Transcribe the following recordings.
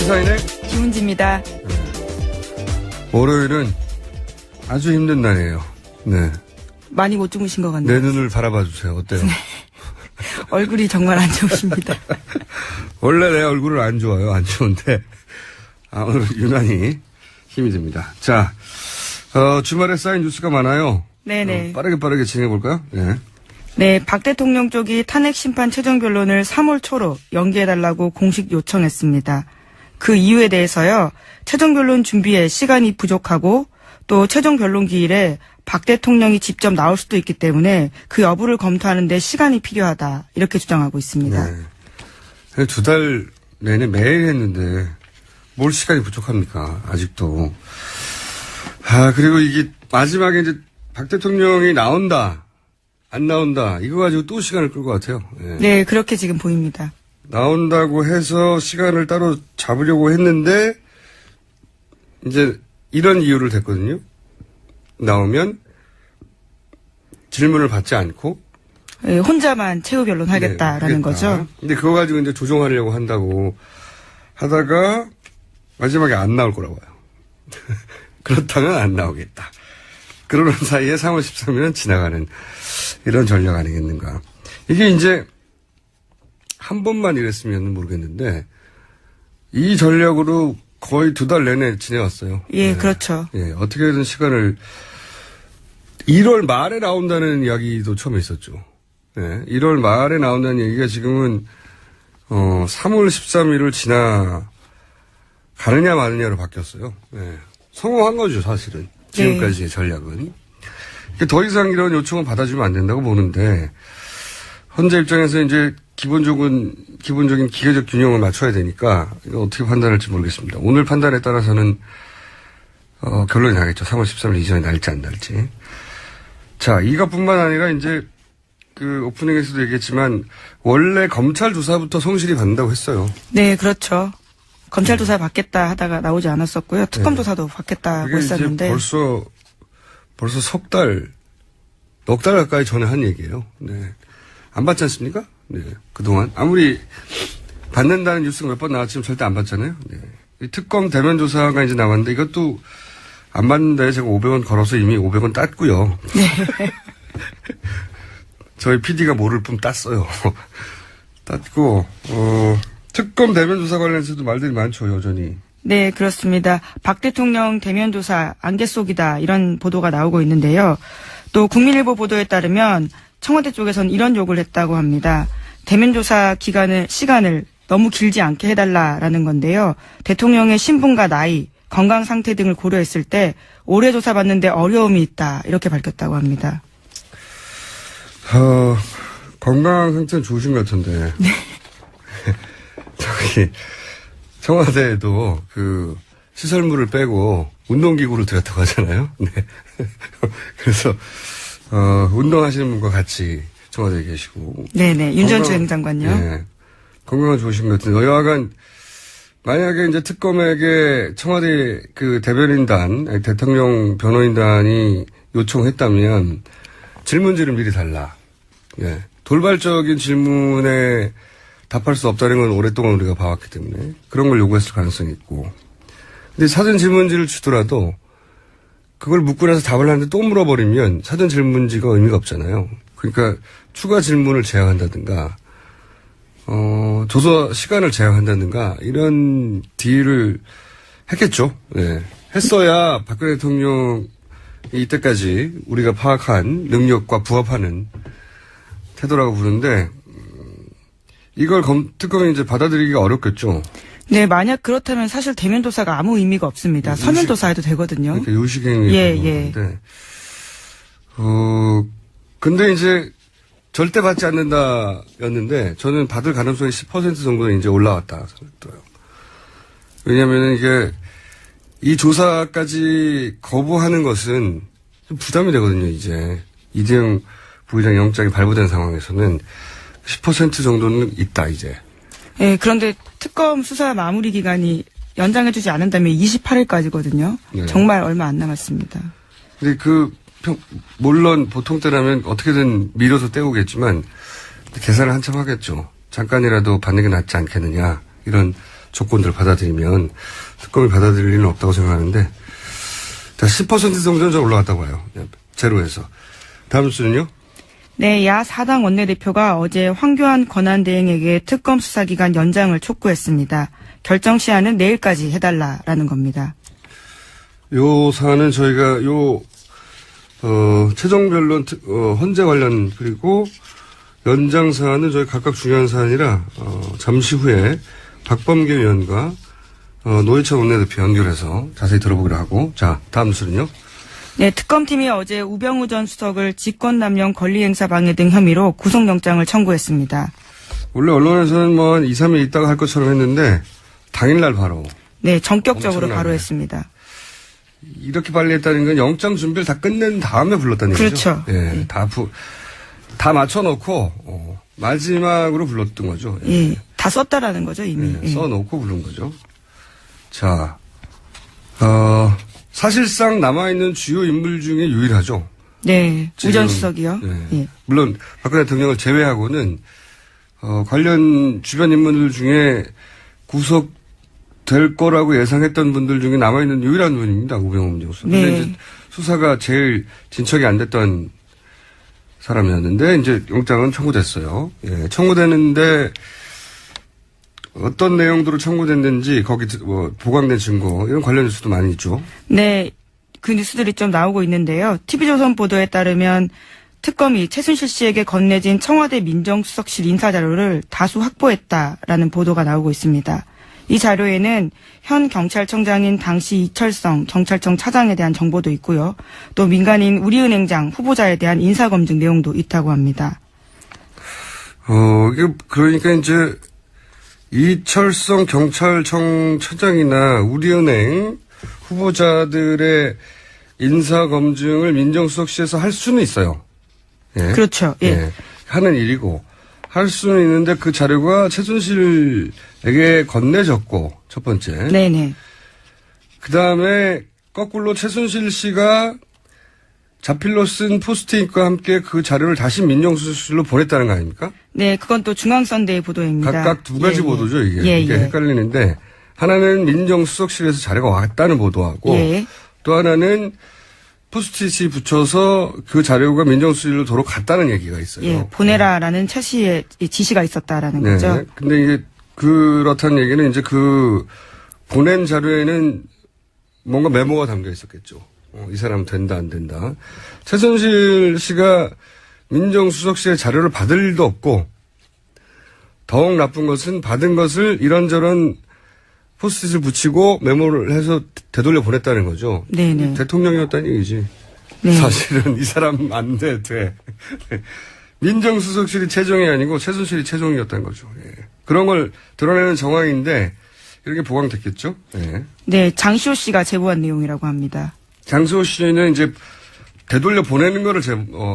시사인의 김은지입니다. 월요일은 아주 힘든 날이에요. 네. 많이 못 주무신 것 같네요. 내 눈을 바라봐 주세요. 어때요? 네. 얼굴이 정말 안 좋으십니다. 원래 내 얼굴은 안 좋아요. 안 좋은데 오늘 유난히 힘이 듭니다. 자, 주말에 쌓인 뉴스가 많아요. 네네. 빠르게 진행해볼까요? 네. 네, 박 대통령 쪽이 탄핵 심판 최종 변론을 3월 초로 연기해달라고 공식 요청했습니다. 그 이유에 대해서요, 최종 변론 준비에 시간이 부족하고 또 최종 변론 기일에 박 대통령이 직접 나올 수도 있기 때문에 그 여부를 검토하는 데 시간이 필요하다, 이렇게 주장하고 있습니다. 네. 2달 내내 매일 했는데 뭘 시간이 부족합니까? 아직도. 그리고 이게 마지막에 이제 박 대통령이 나온다, 안 나온다, 이거 가지고 또 시간을 끌 것 같아요. 네. 네, 그렇게 지금 보입니다. 나온다고 해서 시간을 따로 잡으려고 했는데 이제 이런 이유를 댔거든요. 나오면 질문을 받지 않고 네, 혼자만 최후 변론 하겠다라는 거죠. 근데 그거 가지고 이제 조종하려고 한다고 하다가 마지막에 안 나올 거라고 해요. 그렇다면 안 나오겠다. 그러는 사이에 3월 13일은 지나가는 이런 전략 아니겠는가. 이게 이제 한 번만 이랬으면 모르겠는데 이 전략으로 거의 2달 내내 지내왔어요. 예, 네. 그렇죠. 예, 어떻게든 시간을 1월 말에 나온다는 이야기도 처음에 있었죠. 예, 1월 말에 나온다는 얘기가 지금은 3월 13일을 지나가느냐 마느냐로 바뀌었어요. 예, 성공한 거죠, 사실은. 지금까지의 전략은. 더 이상 이런 요청은 받아주면 안 된다고 보는데 헌재 입장에서 이제 기본적인 기계적 균형을 맞춰야 되니까 이거 어떻게 판단할지 모르겠습니다. 오늘 판단에 따라서는 결론이 나겠죠. 3월 13일 이전에 날지 안 날지. 자, 이것뿐만 아니라 이제 그 오프닝에서도 얘기했지만 원래 검찰 조사부터 성실히 받는다고 했어요. 네, 그렇죠. 검찰 조사 받겠다 하다가 나오지 않았었고요. 특검 조사도 받겠다고 했었는데. 벌써 석 달, 넉 달 가까이 전에 한 얘기예요. 네. 안 받지 않습니까? 네. 그동안. 아무리 받는다는 뉴스가 몇 번 나왔지만 절대 안 받잖아요. 네. 이 특검 대면 조사가 이제 나왔는데 이것도 안 받는다에 제가 500원 걸어서 이미 500원 땄고요. 네. 저희 PD가 모를 뿐 땄어요. 땄고, 특검 대면 조사 관련해서도 말들이 많죠, 여전히. 네, 그렇습니다. 박 대통령 대면 조사 안개 속이다, 이런 보도가 나오고 있는데요. 또 국민일보 보도에 따르면 청와대 쪽에서는 이런 요구를 했다고 합니다. 대면 조사 시간을 너무 길지 않게 해달라라는 건데요. 대통령의 신분과 나이, 건강 상태 등을 고려했을 때 오래 조사받는데 어려움이 있다, 이렇게 밝혔다고 합니다. 건강 상태는 좋으신 것 같은데. 네. 저기 청와대에도 그 시설물을 빼고 운동기구를 들였다고 하잖아요. 네. 그래서 운동하시는 분과 같이 청와대에 계시고. 네네. 윤전추 행장관요. 네. 건강은 좋으신 것 같은데 여하간 만약에 이제 특검에게 청와대 그 대변인단, 대통령 변호인단이 요청했다면 질문지를 미리 달라. 예. 돌발적인 질문에 답할 수 없다는 건 오랫동안 우리가 봐왔기 때문에 그런 걸 요구했을 가능성이 있고. 근데 사전 질문지를 주더라도 그걸 묻고 나서 답을 하는데 또 물어버리면 사전 질문지가 의미가 없잖아요. 그러니까 추가 질문을 제한한다든가, 조사 시간을 제한한다든가 이런 딜을 했겠죠. 네. 했어야 박근혜 대통령이 이때까지 우리가 파악한 능력과 부합하는 태도라고 부르는데 이걸 특검이 이제 받아들이기가 어렵겠죠. 네, 만약 그렇다면 사실 대면 조사가 아무 의미가 없습니다. 서면 조사해도 되거든요. 그러니까 요식행위. 예. 근데 이제 절대 받지 않는다였는데 저는 받을 가능성이 10% 정도는 이제 올라왔다 생각돼요. 왜냐하면 이게 이 조사까지 거부하는 것은 좀 부담이 되거든요. 이제 이재용 부회장 영장이 발부된 상황에서는 10% 정도는 있다 이제. 네, 그런데 특검 수사 마무리 기간이 연장해주지 않는다면 28일까지거든요. 네. 정말 얼마 안 남았습니다. 근데 물론 보통 때라면 어떻게든 밀어서 때우겠지만 계산을 한참 하겠죠. 잠깐이라도 받는 게 낫지 않겠느냐 이런 조건들을 받아들이면 특검이 받아들일 일은 없다고 생각하는데, 자, 10% 정도는 좀 올라갔다고 봐요. 제로에서. 다음 수는요? 네, 야 4당 원내대표가 어제 황교안 권한대행에게 특검 수사기간 연장을 촉구했습니다. 결정 시한은 내일까지 해달라라는 겁니다. 요 사안은 저희가 최종 변론 헌재 관련 그리고 연장 사안은 저희 각각 중요한 사안이라 잠시 후에 박범계 의원과 노회찬 원내대표 연결해서 자세히 들어보기로 하고, 자, 다음 뉴스는요? 네, 특검팀이 어제 우병우 전 수석을 직권남용 권리행사 방해 등 혐의로 구속영장을 청구했습니다. 원래 언론에서는 뭐 한 2, 3일 있다가 할 것처럼 했는데 당일날 바로. 네, 전격적으로 엄청나네. 바로 했습니다. 이렇게 빨리 했다는 건 영장 준비를 다 끝낸 다음에 불렀다는 얘기죠. 그렇죠. 예, 네. 다 맞춰놓고 마지막으로 불렀던 거죠. 예, 다 썼다라는 거죠, 이미. 예, 예. 써놓고 부른 거죠. 자, 사실상 남아있는 주요 인물 중에 유일하죠. 네, 지금, 우전 수석이요. 네. 예. 물론 박근혜 대통령을 제외하고는 관련 주변 인물들 중에 구속될 거라고 예상했던 분들 중에 남아있는 유일한 분입니다. 우병우 교수. 네. 근데 이제 수사가 제일 진척이 안 됐던 사람이었는데 이제 영장은 청구됐어요. 예, 청구됐는데 어떤 내용들로 청구됐는지 거기 보강된 증거 이런 관련 뉴스도 많이 있죠. 네, 그 뉴스들이 좀 나오고 있는데요. TV조선 보도에 따르면 특검이 최순실 씨에게 건네진 청와대 민정수석실 인사자료를 다수 확보했다라는 보도가 나오고 있습니다. 이 자료에는 현 경찰청장인 당시 이철성 경찰청 차장에 대한 정보도 있고요. 또 민간인 우리은행장 후보자에 대한 인사검증 내용도 있다고 합니다. 이게 그러니까 이제 이철성 경찰청 차장이나 우리은행 후보자들의 인사검증을 민정수석실에서 할 수는 있어요. 예. 그렇죠. 예. 예. 하는 일이고 할 수는 있는데 그 자료가 최순실에게 건네졌고 첫 번째. 네네. 그 다음에 거꾸로 최순실 씨가 자필로 쓴 포스트잇과 함께 그 자료를 다시 민정수석실로 보냈다는 거 아닙니까? 네, 그건 또 중앙선대의 보도입니다. 각각 두 가지 예, 보도죠, 이게. 예, 이게 예. 헷갈리는데, 하나는 민정수석실에서 자료가 왔다는 보도하고, 예. 또 하나는 포스트잇이 붙여서 그 자료가 민정수석실로 도로 갔다는 얘기가 있어요. 예, 보내라라는 최 씨의 지시가 있었다라는 네. 거죠. 근데 이게 그렇다는 얘기는 이제 그 보낸 자료에는 뭔가 메모가 담겨 있었겠죠. 이 사람은 된다, 안 된다. 최순실 씨가 민정수석실의 자료를 받을 일도 없고, 더욱 나쁜 것은 받은 것을 이런저런 포스트잇을 붙이고 메모를 해서 되돌려 보냈다는 거죠. 네네. 대통령이었다는 얘기지. 네. 사실은 이 사람 안 돼. 민정수석실이 최종이 아니고 최순실이 최종이었다는 거죠. 예. 그런 걸 드러내는 정황인데 이렇게 보강됐겠죠. 예. 네, 장시호 씨가 제보한 내용이라고 합니다. 장시호 씨는 이제 되돌려 보내는 거를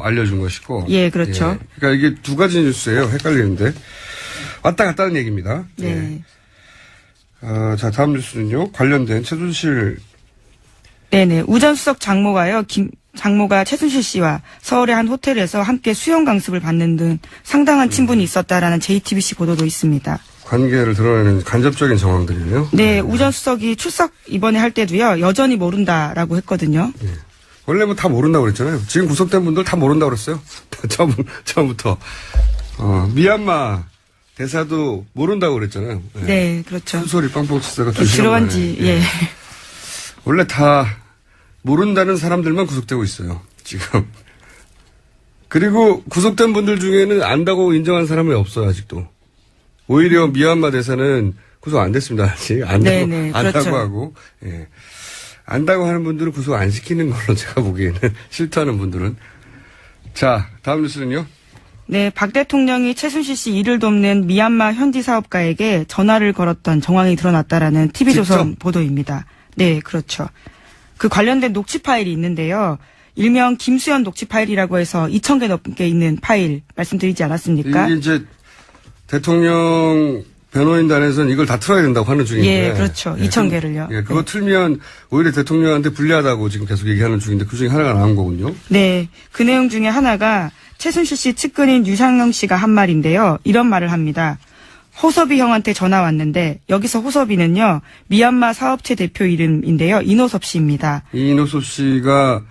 알려준 것이고. 예, 그렇죠. 예. 그러니까 이게 두 가지 뉴스예요. 헷갈리는데. 왔다 갔다는 얘기입니다. 네. 예. 자, 다음 뉴스는요. 관련된 최순실. 네네. 우전 수석 장모가요. 장모가 최순실 씨와 서울의 한 호텔에서 함께 수영 강습을 받는 등 상당한 친분이 있었다라는 JTBC 보도도 있습니다. 관계를 드러내는 간접적인 정황들이네요. 네, 우전 수석이 출석 이번에 할 때도요. 여전히 모른다라고 했거든요. 예. 원래 뭐 다 모른다고 그랬잖아요. 지금 구속된 분들 다 모른다고 그랬어요. 처음부터. 미얀마 대사도 모른다고 그랬잖아요. 예. 네, 그렇죠. 소리 빵빵 치다가 2시간 들어간 만에. 지, 예. 예. 원래 다 모른다는 사람들만 구속되고 있어요. 지금. 그리고 구속된 분들 중에는 안다고 인정한 사람이 없어요. 아직도. 오히려 미얀마 대사는 구속 안 됐습니다. 아직. 네네, 안다고 그렇죠. 하고. 예. 안다고 하는 분들은 구속 안 시키는 걸로 제가 보기에는 싫다는 분들은. 자, 다음 뉴스는요. 네, 박 대통령이 최순실 씨 일을 돕는 미얀마 현지 사업가에게 전화를 걸었던 정황이 드러났다라는 TV조선 직접? 보도입니다. 네, 그렇죠. 그 관련된 녹취 파일이 있는데요. 일명 김수현 녹취 파일이라고 해서 2,000개 넘게 있는 파일 말씀드리지 않았습니까? 이게 이제 대통령 변호인단에서는 이걸 다 틀어야 된다고 하는 중인데. 예, 그렇죠. 2,000개를요. 예, 그거 네. 틀면 오히려 대통령한테 불리하다고 지금 계속 얘기하는 중인데 그 중에 하나가 나온 거군요. 네, 그 내용 중에 하나가 최순실 씨 측근인 유상영 씨가 한 말인데요. 이런 말을 합니다. 호섭이 형한테 전화 왔는데 여기서 호섭이는요 미얀마 사업체 대표 이름인데요 이노섭 씨입니다. 이노섭 씨가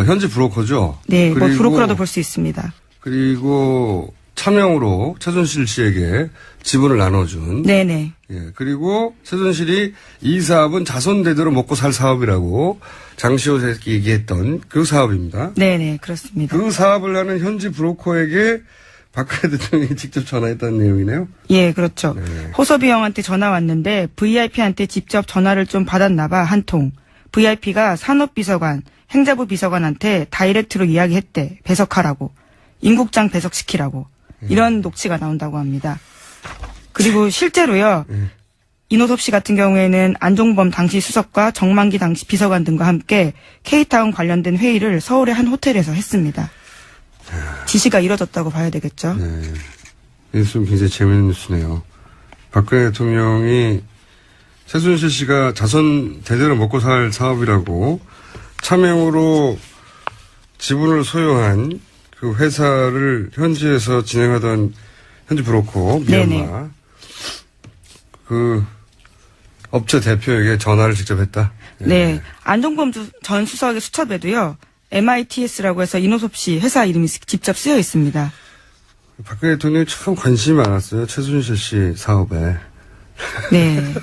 현지 브로커죠. 네, 뭐 브로커라도 볼 수 있습니다. 그리고 차명으로 최순실 씨에게 지분을 나눠준. 네네. 예, 그리고 최순실이 이 사업은 자손 대대로 먹고 살 사업이라고 장시호에 얘기했던 그 사업입니다. 네네, 그렇습니다. 그 사업을 하는 현지 브로커에게 박근혜 대통령이 직접 전화했다는 내용이네요. 예, 그렇죠. 네. 호섭이 형한테 전화 왔는데 VIP한테 직접 전화를 좀 받았나 봐, 한 통. VIP가 산업비서관, 행자부 비서관한테 다이렉트로 이야기했대. 배석하라고. 임국장 배석시키라고. 이런 녹취가 나온다고 합니다. 그리고 실제로요. 이노섭 씨 같은 경우에는 안종범 당시 수석과 정만기 당시 비서관 등과 함께 K타운 관련된 회의를 서울의 한 호텔에서 했습니다. 지시가 이뤄졌다고 봐야 되겠죠. 네. 뉴스는 굉장히 재밌는 뉴스네요. 박근혜 대통령이 최순실 씨가 자손 대대로 먹고 살 사업이라고 차명으로 지분을 소유한 그 회사를 현지에서 진행하던 현지 브로커 미얀마 네네. 그 업체 대표에게 전화를 직접 했다. 네. 안종범 전 수석의 수첩에도요. MITS라고 해서 이노섭 씨 회사 이름이 직접 쓰여 있습니다. 박근혜 대통령이 참 관심이 많았어요. 최순실 씨 사업에. 네.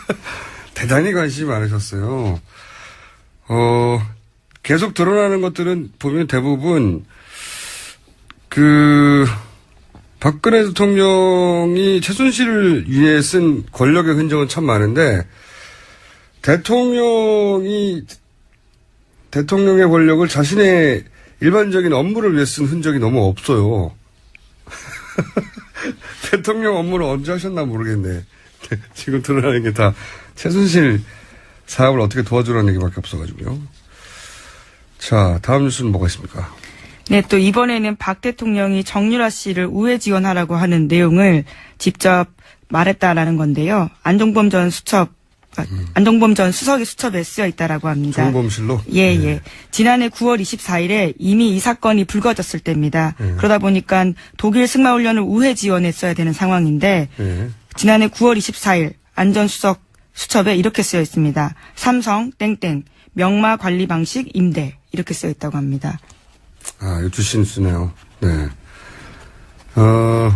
대단히 관심이 많으셨어요. 계속 드러나는 것들은 보면 대부분 박근혜 대통령이 최순실을 위해 쓴 권력의 흔적은 참 많은데 대통령의 권력을 자신의 일반적인 업무를 위해 쓴 흔적이 너무 없어요. 대통령 업무를 언제 하셨나 모르겠네. 지금 드러나는 게 다 최순실 사업을 어떻게 도와주라는 얘기밖에 없어가지고요. 자, 다음 뉴스는 뭐가 있습니까? 네, 또 이번에는 박 대통령이 정유라 씨를 우회 지원하라고 하는 내용을 직접 말했다라는 건데요. 안종범 전 수석의 수첩에 쓰여 있다라고 합니다. 정범실로? 예, 네. 예. 지난해 9월 24일에 이미 이 사건이 불거졌을 때입니다. 그러다 보니까 독일 승마훈련을 우회 지원했어야 되는 상황인데 네. 지난해 9월 24일 안 전 수석 수첩에 이렇게 쓰여 있습니다. 삼성 땡땡 명마 관리 방식 임대 이렇게 쓰여 있다고 합니다. 아, 이거 주신 뉴스네요. 네.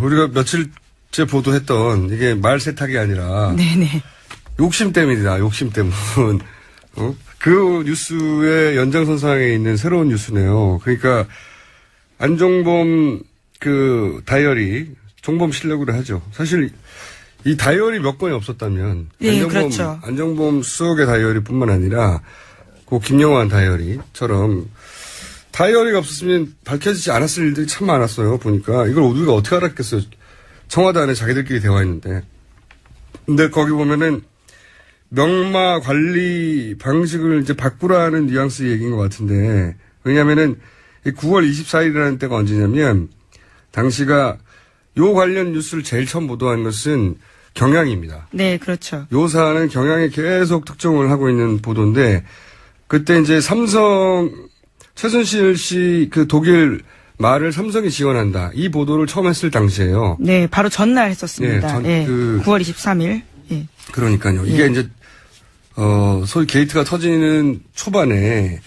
우리가 며칠째 보도했던 이게 말 세탁이 아니라 네네. 욕심 때문이다. 욕심 때문. 그 뉴스의 연장선상에 있는 새로운 뉴스네요. 그러니까 안종범 그 다이어리 종범실록으로 하죠. 사실 이 다이어리 몇 건이 없었다면 네, 그렇죠. 안종범 수석의 다이어리뿐만 아니라 그 김영환 다이어리처럼 다이어리가 없었으면 밝혀지지 않았을 일들이 참 많았어요. 보니까 이걸 우리가 어떻게 알았겠어요. 청와대 안에 자기들끼리 대화했는데. 근데 거기 보면은 명마 관리 방식을 이제 바꾸라는 뉘앙스 얘기인 것 같은데, 왜냐면은 9월 24일이라는 때가 언제냐면 당시가 요 관련 뉴스를 제일 처음 보도한 것은 경향입니다. 네, 그렇죠. 요 사안은 경향에 계속 특종을 하고 있는 보도인데, 그때 이제 최순실 씨 그 독일 말을 삼성이 지원한다. 이 보도를 처음 했을 당시에요. 네, 바로 전날 했었습니다. 네, 9월 23일. 예. 그러니까요. 이게 이제 소위 게이트가 터지는 초반에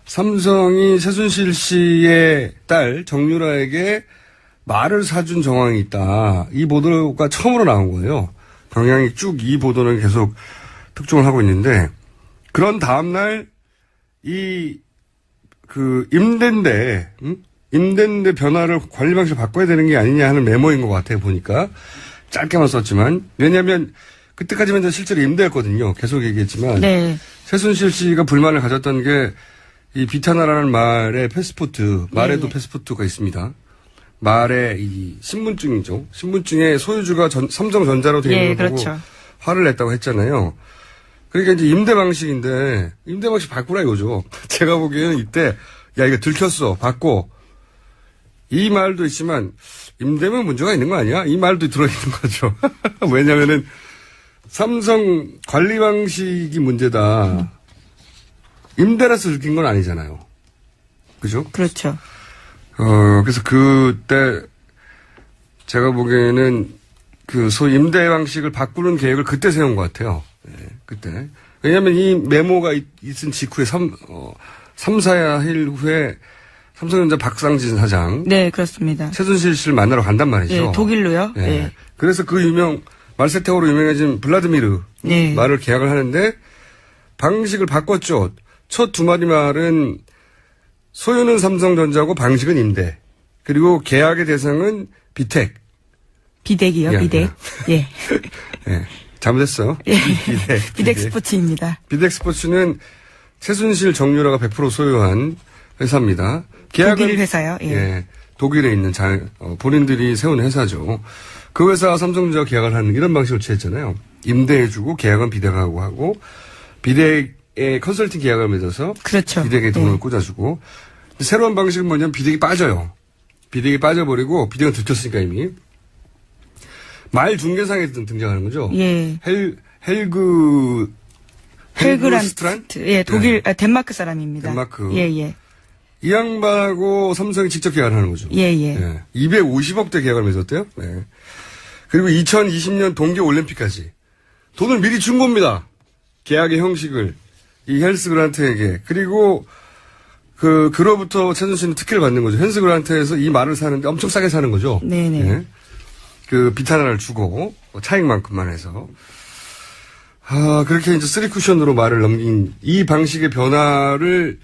삼성이 최순실 씨의 딸 정유라에게 말을 사준 정황이 있다. 이 보도가 처음으로 나온 거예요. 경향이 쭉 이 보도는 계속 특종을 하고 있는데, 그런 다음날 임대인데 변화를 관리 방식을 바꿔야 되는 게 아니냐 하는 메모인 것 같아요. 보니까 짧게만 썼지만, 왜냐하면 그때까지만 실제로 임대였거든요. 계속 얘기했지만 네. 최순실 씨가 불만을 가졌던 게 이 비타나라는 말의 패스포트, 말에도 네. 패스포트가 있습니다. 말의 이 신분증이죠. 신분증의 소유주가 삼성전자로 되어 있는 예, 거 보고 그렇죠. 화를 냈다고 했잖아요. 그러니까 이제 임대 방식인데 임대 방식 바꾸라 이거죠. 제가 보기에는 이때 야 이거 들켰어 바꿔. 이 말도 있지만 임대면 문제가 있는 거 아니야? 이 말도 들어있는 거죠. 왜냐면은 삼성 관리 방식이 문제다. 임대라서 들킨 건 아니잖아요. 그죠? 그렇죠. 그래서 그때 제가 보기에는 그 소위 임대 방식을 바꾸는 계획을 그때 세운 것 같아요. 네, 그때. 왜냐하면 이 메모가 있은 직후에 3-4일 후에 삼성전자 박상진 사장. 네, 그렇습니다. 최순실 씨를 만나러 간단 말이죠. 네, 독일로요. 네. 네. 그래서 그 말세태고로 유명해진 블라드미르 네. 말을 계약을 하는데 방식을 바꿨죠. 첫 두 마디 말은 소유는 삼성전자고 방식은 임대. 그리고 계약의 대상은 비텍. 비덱이요, 야, 비덱. 야. 예. 예. 잘못했어. 예. 비덱. 비덱 스포츠입니다. 비덱 스포츠는 최순실 정유라가 100% 소유한 회사입니다. 독일 회사요. 예. 예. 독일에 있는 본인들이 세운 회사죠. 그 회사와 삼성전자 계약을 하는 이런 방식을 취했잖아요. 임대해주고 계약은 비덱하고 하고 비덱의 컨설팅 계약을 맺어서 그렇죠. 비덱에 돈을 예. 꽂아주고 새로운 방식은 뭐냐면 비덱이 빠져요. 비덱이 빠져버리고 비덱은 들켰으니까 이미 말 중개상에 등장하는 거죠. 예. 헬그란트? 예, 독일, 덴마크 사람입니다. 덴마크. 예, 예. 이 양반하고 삼성이 직접 계약을 하는 거죠. 예, 예. 250억대 계약을 맺었대요. 네. 그리고 2020년 동계올림픽까지 돈을 미리 준 겁니다. 계약의 형식을. 이 헬스 그란트에게. 그리고 그로부터 최순실은 특혜를 받는 거죠. 헬스 그란트에서 이 말을 사는데 엄청 싸게 사는 거죠. 네네. 네. 그 빚 하나를 주고 차익만큼만 해서. 그렇게 이제 3쿠션으로 말을 넘긴 이 방식의 변화를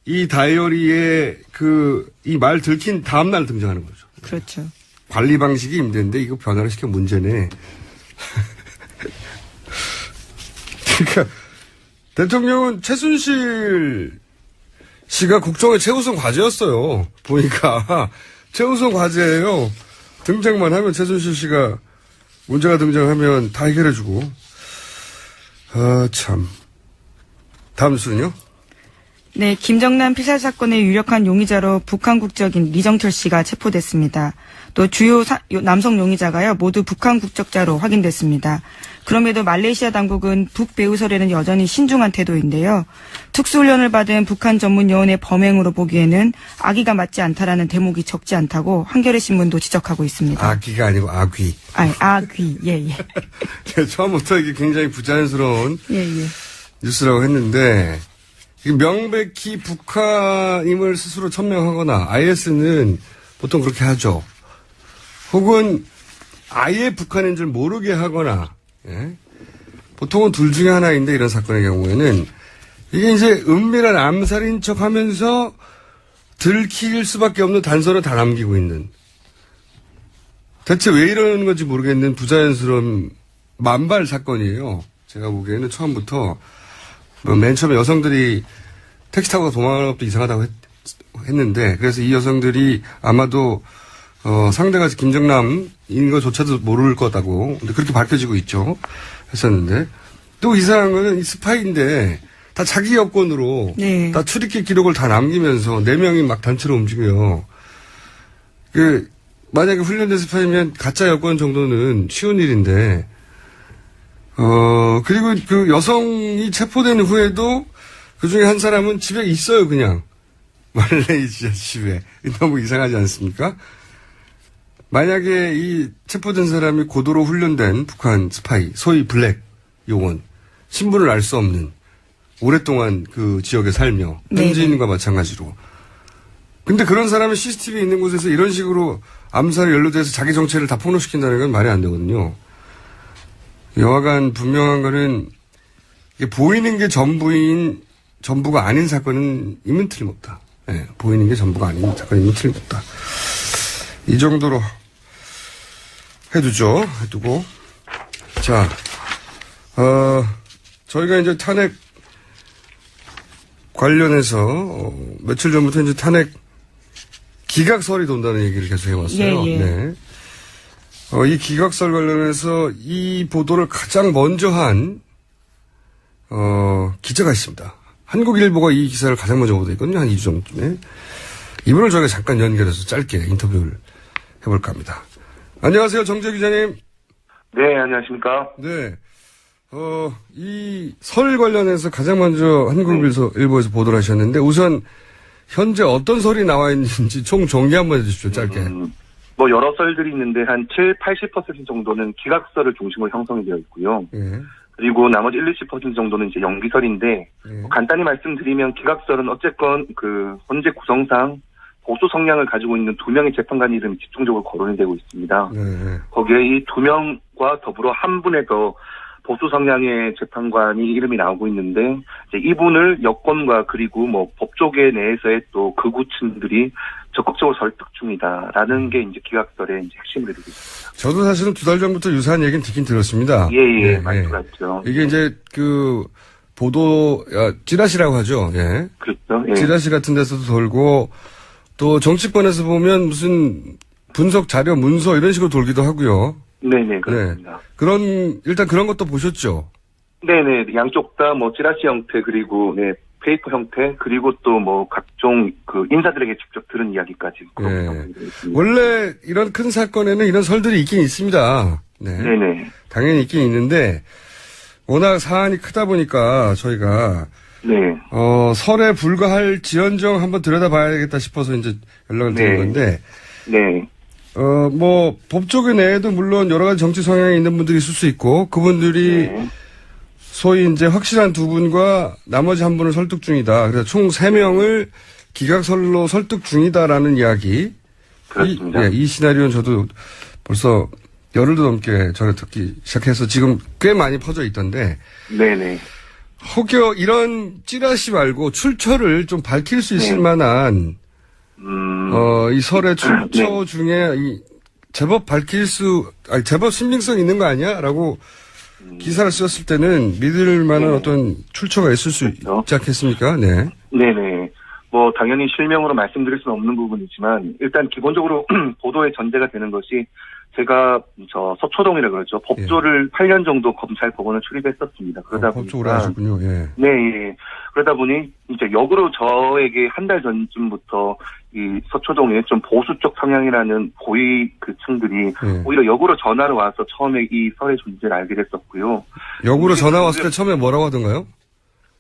이 다이어리에 이 말 들킨 다음날 등장하는 거죠. 그렇죠. 관리 방식이 임대인데 이거 변화를 시켜 문제네. 그러니까 대통령은 최순실 씨가 국정의 최우선 과제였어요. 보니까 최우선 과제예요. 등장만 하면 최순실 씨가 문제가 등장하면 다 해결해주고. 참. 다음 순요? 네, 김정남 피살 사건의 유력한 용의자로 북한 국적인 리정철 씨가 체포됐습니다. 또 주요 남성 용의자가요, 모두 북한 국적자로 확인됐습니다. 그럼에도 말레이시아 당국은 북배후설에는 여전히 신중한 태도인데요. 특수훈련을 받은 북한 전문 요원의 범행으로 보기에는 악의가 맞지 않다라는 대목이 적지 않다고 한겨레 신문도 지적하고 있습니다. 악의가 아니고 악의. 악의, 예, 예. 처음부터 이게 굉장히 부자연스러운 예, 예. 뉴스라고 했는데, 명백히 북한임을 스스로 천명하거나 IS는 보통 그렇게 하죠. 혹은 아예 북한인 줄 모르게 하거나, 예? 보통은 둘 중에 하나인데 이런 사건의 경우에는 이게 이제 은밀한 암살인 척 하면서 들킬 수밖에 없는 단서를 다 남기고 있는, 대체 왜 이러는 건지 모르겠는 부자연스러운 만발 사건이에요. 제가 보기에는 처음부터 맨 처음에 여성들이 택시 타고 도망가는 것도 이상하다고 했는데, 그래서 이 여성들이 아마도 상대가 김정남인 것조차도 모를 거다고, 근데 그렇게 밝혀지고 있죠. 했었는데, 또 이상한 거는 이 스파이인데 다 자기 여권으로 네. 다 출입기 기록을 다 남기면서 4명이 막 단체로 움직여요. 만약에 훈련된 스파이면 가짜 여권 정도는 쉬운 일인데, 그리고 그 여성이 체포된 후에도 그 중에 한 사람은 집에 있어요, 그냥. 말레이시아 집에. 너무 이상하지 않습니까? 만약에 이 체포된 사람이 고도로 훈련된 북한 스파이, 소위 블랙 요원, 신분을 알 수 없는, 오랫동안 그 지역에 살며, 현지인과 마찬가지로. 근데 그런 사람이 CCTV 있는 곳에서 이런 식으로 암살에 연루돼서 자기 정체를 다 폭로시킨다는 건 말이 안 되거든요. 여하간 분명한 거는 이게 보이는 게 전부가 아닌 사건은 이면 틀림없다. 네, 보이는 게 전부가 아닌 사건이면 틀림없다. 이 정도로 해두고. 자, 저희가 이제 탄핵 관련해서 며칠 전부터 이제 탄핵 기각설이 돈다는 얘기를 계속 해왔어요. 예, 예. 네. 이 기각설 관련해서 이 보도를 가장 먼저 한, 기자가 있습니다. 한국일보가 이 기사를 가장 먼저 보도했거든요. 한 2주 전쯤에. 이분을 저희가 잠깐 연결해서 짧게 인터뷰를 해볼까 합니다. 안녕하세요. 정재 기자님. 네, 안녕하십니까. 네. 이 설 관련해서 가장 먼저 한국일보에서 보도를 하셨는데, 우선 현재 어떤 설이 나와 있는지 총 정리 한번 해주십시오. 짧게. 뭐 여러 썰들이 있는데 한 80% 정도는 기각설을 중심으로 형성이 되어 있고요. 예. 그리고 나머지 10% 정도는 이제 연기설인데 예. 간단히 말씀드리면 기각설은 어쨌건 그 헌재 구성상 보수 성향을 가지고 있는 2명의 재판관 이름이 집중적으로 거론이 되고 있습니다. 네. 거기에 이 2명과 더불어 한 분의 더 보수 성향의 재판관이 이름이 나오고 있는데 이제 이분을 여권과 그리고 뭐 법조계 내에서의 또 극우층들이 적극적으로 설득 중이다라는 게 이제 기각설의 이제 핵심을 이루고 있습니다. 저도 사실은 2달 전부터 유사한 얘기는 듣긴 들었습니다. 예, 말투가 있죠. 이게 이제 그 보도 찌라시라고 하죠. 예. 그렇죠. 예. 찌라시 같은 데서도 돌고 또 정치권에서 보면 무슨 분석 자료 문서 이런 식으로 돌기도 하고요. 네네, 그렇습니다. 일단 그런 것도 보셨죠? 네네, 양쪽 다 뭐 찌라시 형태, 그리고, 네, 페이퍼 형태, 그리고 또 뭐 각종 그 인사들에게 직접 들은 이야기까지. 네. 원래 이런 큰 사건에는 이런 설들이 있긴 있습니다. 네. 네네. 당연히 있긴 있는데, 워낙 사안이 크다 보니까 저희가, 네. 설에 불과할 지연정 한번 들여다봐야겠다 싶어서 이제 연락을 드린 건데, 네. 뭐, 법조계 내에도 물론 여러 가지 정치 성향이 있는 분들이 있을 수 있고, 그분들이 네. 소위 이제 확실한 2분과 나머지 한 분을 설득 중이다. 그래서 총 3명을 기각설로 설득 중이다라는 이야기. 그렇습니다. 이 시나리오는 저도 벌써 열흘도 넘게 전에 듣기 시작해서 지금 꽤 많이 퍼져 있던데, 네네. 혹여 이런 찌라시 말고 출처를 좀 밝힐 수 있을 만한 이 설의 출처 중에 제법 제법 신빙성 있는 거 아니야? 라고 기사를 썼을 때는 믿을 만한 어떤 출처가 있을 수 그렇죠. 있지 않겠습니까? 네. 네네. 뭐 당연히 실명으로 말씀드릴 수는 없는 부분이지만 일단 기본적으로 보도의 전제가 되는 것이 제가 서초동이라 그러죠. 법조를 8년 정도 검찰 법원을 출입했었습니다. 그러다 법조 오래 보니까 하셨군요. 예. 네, 예. 그러다 보니 이제 역으로 저에게 한 달 전쯤부터 이 서초동에 좀 보수 쪽 성향이라는 고위 그 층들이 오히려 역으로 전화를 와서 처음에 이 설의 존재를 알게 됐었고요. 역으로 전화 왔을 때 처음에 뭐라고 하던가요?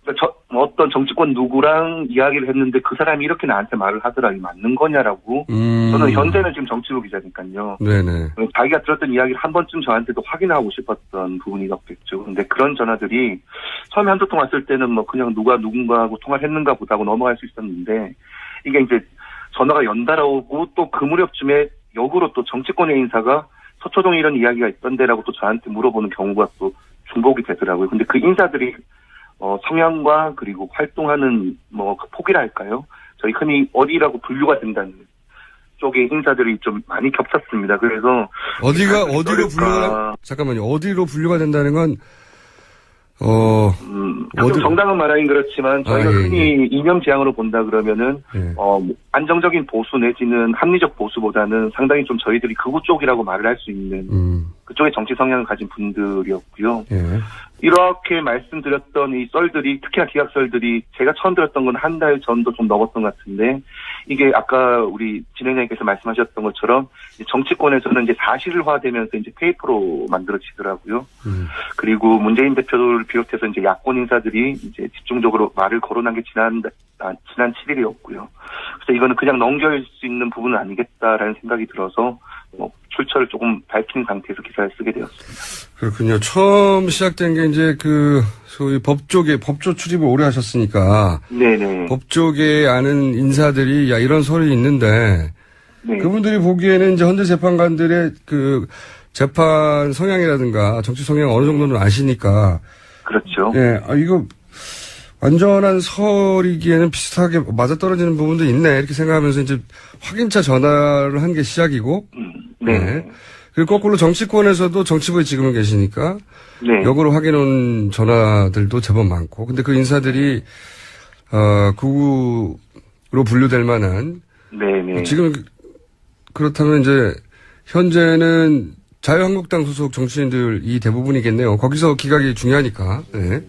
그러니까 어떤 정치권 누구랑 이야기를 했는데 그 사람이 이렇게 나한테 말을 하더라. 이게 맞는 거냐라고. 저는 현재는 지금 정치부 기자니까요. 네네. 자기가 들었던 이야기를 한 번쯤 저한테도 확인하고 싶었던 부분이었겠죠. 근데 그런 전화들이 처음에 한두 통 왔을 때는 뭐 그냥 누가 누군가하고 통화를 했는가 보다 하고 넘어갈 수 있었는데 이게 이제 전화가 연달아 오고 또 그 무렵쯤에 역으로 또 정치권의 인사가 서초동에 이런 이야기가 있던데라고 또 저한테 물어보는 경우가 또 중복이 되더라고요. 근데 그 인사들이 성향과 그리고 활동하는 그 폭이랄까요? 저희 흔히 어디라고 분류가 된다는 쪽의 인사들이 좀 많이 겹쳤습니다. 그래서 어디로 분류가 된다는 건 좀 정당한 말하긴 그렇지만 저희가 흔히 이념 지향으로 본다 그러면은 안정적인 보수 내지는 합리적 보수보다는 상당히 좀 저희들이 극우 쪽이라고 말을 할 수 있는 그쪽의 정치 성향을 가진 분들이었고요. 예. 이렇게 말씀드렸던 이 썰들이 특히나 기각설들이 제가 처음 들었던 건 한 달 전도 좀 넘었던 것 같은데 이게 아까 우리 진행자님께서 말씀하셨던 것처럼 정치권에서는 이제 사실화되면서 이제 페이퍼로 만들어지더라고요. 그리고 문재인 대표를 비롯해서 이제 야권 인사들이 이제 집중적으로 말을 거론한 게 지난 7일이었고요. 그래서 이거는 그냥 넘길 수 있는 부분은 아니겠다라는 생각이 들어서 출처를 조금 밝힌 상태에서 기사를 쓰게 되었습니다. 그렇군요. 처음 시작된 게 이제 소위 법조 출입을 오래 하셨으니까. 네네. 법조계에 아는 인사들이 이런 설이 있는데. 네. 그분들이 보기에는 이제 헌재 재판관들의 재판 성향이라든가 정치 성향 어느 정도는 아시니까. 그렇죠. 예, 이거 완전한 설이기에는 비슷하게 맞아떨어지는 부분도 있네. 이렇게 생각하면서 이제 확인차 전화를 한 게 시작이고. 네. 네. 그리고 거꾸로 정치권에서도 정치부에 지금은 계시니까. 네. 역으로 확인 온 전화들도 제법 많고. 근데 그 인사들이, 극우로 분류될 만한. 네네. 지금 그렇다면 이제 현재는 자유한국당 소속 정치인들이 대부분이겠네요. 거기서 기각이 중요하니까. 네.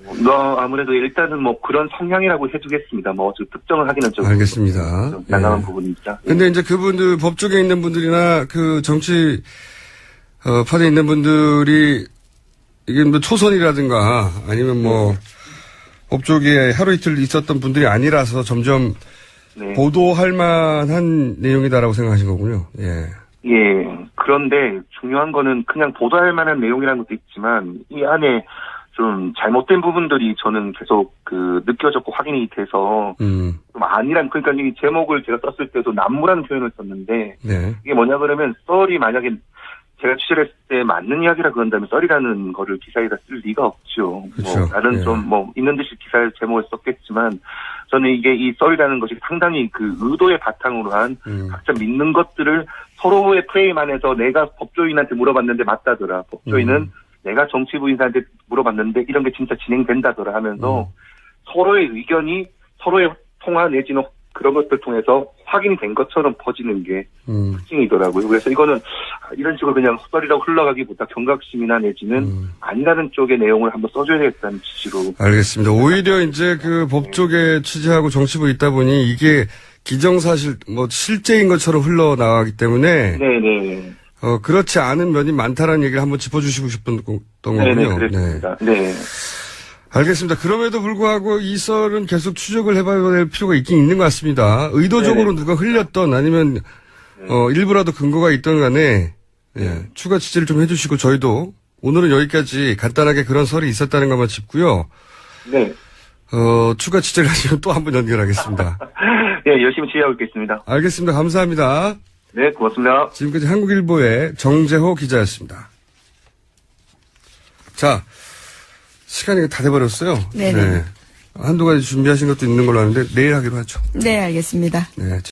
아무래도 일단은 그런 성향이라고 해주겠습니다. 특정을 하기는 좀. 알겠습니다. 난감한 부분이죠. 근데 이제 그분들, 법조계에 있는 분들이나 정치, 파트에 있는 분들이 이게 초선이라든가 아니면 법조계에 하루 이틀 있었던 분들이 아니라서 점점 보도할 만한 내용이다라고 생각하신 거군요. 예. 예. 그런데 중요한 거는 그냥 보도할 만한 내용이라는 것도 있지만 이 안에 좀 잘못된 부분들이 저는 계속 느껴졌고 확인이 돼서 좀 아니란, 그러니까 이 제목을 제가 썼을 때도 난무라는 표현을 썼는데 네. 이게 뭐냐 그러면 썰이 만약에 제가 취재를 했을 때 맞는 이야기라 그런다면 썰이라는 거를 기사에다 쓸 리가 없죠. 그렇죠. 뭐 나는 예. 좀 있는 듯이 기사의 제목을 썼겠지만 저는 이게 이 썰이라는 것이 상당히 의도의 바탕으로 한 각자 믿는 것들을 서로의 프레임 안에서 내가 법조인한테 물어봤는데 맞다더라. 법조인은 내가 정치부인한테 물어봤는데 이런 게 진짜 진행된다더라 하면서 서로의 의견이 서로의 통화 내지는 그런 것들 통해서 확인이 된 것처럼 퍼지는 게 특징이더라고요. 그래서 이거는 이런 식으로 그냥 헛소리라고 흘러가기보다 경각심이나 내지는 아니라는 쪽의 내용을 한번 써줘야겠다는 취지로. 알겠습니다. 오히려 이제 법 쪽에 취재하고 정치부에 있다 보니 이게 기정사실, 실제인 것처럼 흘러나가기 때문에. 네네. 그렇지 않은 면이 많다라는 얘기를 한번 짚어주시고 싶었던 거군요. 네네, 그렇습니다. 네. 알겠습니다. 그럼에도 불구하고 이 썰은 계속 추적을 해봐야 될 필요가 있긴 있는 것 같습니다. 의도적으로 누가 흘렸던 아니면 일부라도 근거가 있던 간에 추가 취재를 좀 해주시고 저희도 오늘은 여기까지 간단하게 그런 썰이 있었다는 것만 짚고요. 네. 추가 취재를 하시면 또 한번 연결하겠습니다. 네, 열심히 취재하고 있겠습니다. 알겠습니다. 감사합니다. 네, 고맙습니다. 지금까지 한국일보의 정재호 기자였습니다. 자, 시간이 다 돼버렸어요. 네네. 한두 가지 준비하신 것도 있는 걸로 아는데 내일 하기로 하죠. 네, 알겠습니다. 네.